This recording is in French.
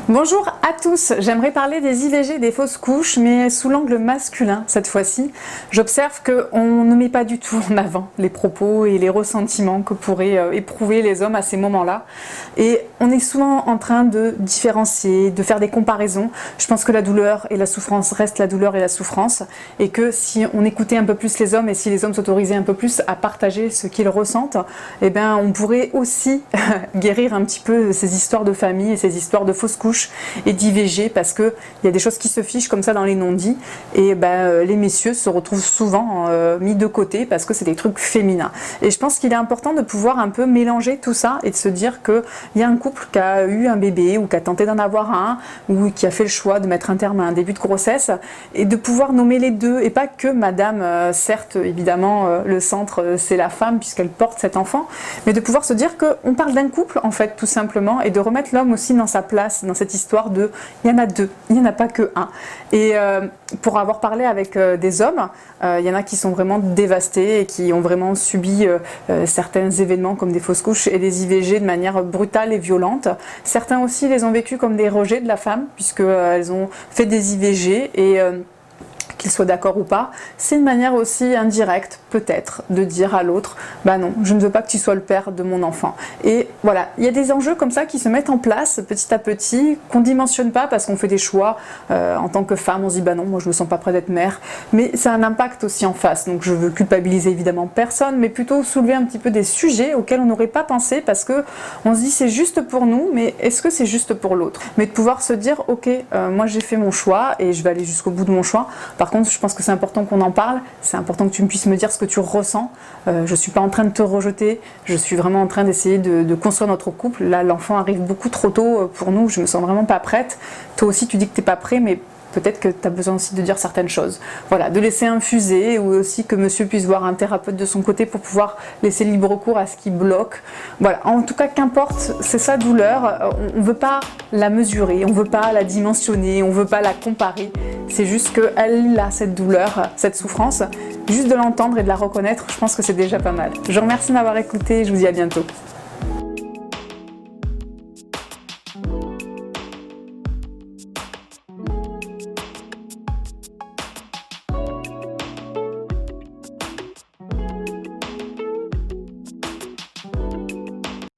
Bonjour à tous, j'aimerais parler des IVG, des fausses couches, mais sous l'angle masculin cette fois-ci. J'observe qu'on ne met pas du tout en avant les propos et les ressentiments que pourraient éprouver les hommes à ces moments-là. Et on est souvent en train de différencier, de faire des comparaisons. Je pense que la douleur et la souffrance restent la douleur et la souffrance, et que si on écoutait un peu plus les hommes et si les hommes s'autorisaient un peu plus à partager ce qu'ils ressentent, eh bien on pourrait aussi guérir un petit peu ces histoires de famille et ces histoires de fausses couches et d'IVG, parce qu'il y a des choses qui se fichent comme ça dans les non-dits, et les messieurs se retrouvent souvent mis de côté parce que c'est des trucs féminins. Et je pense qu'il est important de pouvoir un peu mélanger tout ça et de se dire qu'il y a un couple qui a eu un bébé ou qui a tenté d'en avoir un ou qui a fait le choix de mettre un terme à un début de grossesse, et de pouvoir nommer les deux, et pas que madame, certes évidemment le centre c'est la femme puisqu'elle porte cet enfant, mais de pouvoir se dire qu'on parle d'un couple en fait tout simplement, et de remettre l'homme aussi dans sa place dans cette histoire de il y en a deux, il n'y en a pas que un. Et pour avoir parlé avec des hommes, il y en a qui sont vraiment dévastés et qui ont vraiment subi certains événements comme des fausses couches et des IVG de manière brutale et violente. Certains aussi les ont vécu comme des rejets de la femme, puisqu'elles ont fait des IVG, et qu'ils soient d'accord ou pas, c'est une manière aussi indirecte, peut-être, de dire à l'autre « bah non, je ne veux pas que tu sois le père de mon enfant ». Et voilà, il y a des enjeux comme ça qui se mettent en place petit à petit, qu'on ne dimensionne pas parce qu'on fait des choix. En tant que femme, on se dit « bah non, moi je ne me sens pas prête d'être mère ». Mais ça a un impact aussi en face, donc je veux culpabiliser évidemment personne, mais plutôt soulever un petit peu des sujets auxquels on n'aurait pas pensé, parce que on se dit c'est juste pour nous, mais est-ce que c'est juste pour l'autre? Mais de pouvoir se dire « ok, moi j'ai fait mon choix et je vais aller jusqu'au bout de mon choix ». Par contre, je pense que c'est important qu'on en parle, c'est important que tu puisses me dire ce que tu ressens. Je ne suis pas en train de te rejeter, je suis vraiment en train d'essayer de construire notre couple. Là, l'enfant arrive beaucoup trop tôt pour nous, je me sens vraiment pas prête. Toi aussi, tu dis que tu n'es pas prêt, mais peut-être que tu as besoin aussi de dire certaines choses. Voilà, de laisser infuser, ou aussi que monsieur puisse voir un thérapeute de son côté pour pouvoir laisser libre cours à ce qui bloque. Voilà, en tout cas, qu'importe, c'est sa douleur, on ne veut pas la mesurer, on ne veut pas la dimensionner, on ne veut pas la comparer. C'est juste qu'elle a cette douleur, cette souffrance. Juste de l'entendre et de la reconnaître, je pense que c'est déjà pas mal. Je vous remercie de m'avoir écouté et je vous dis à bientôt.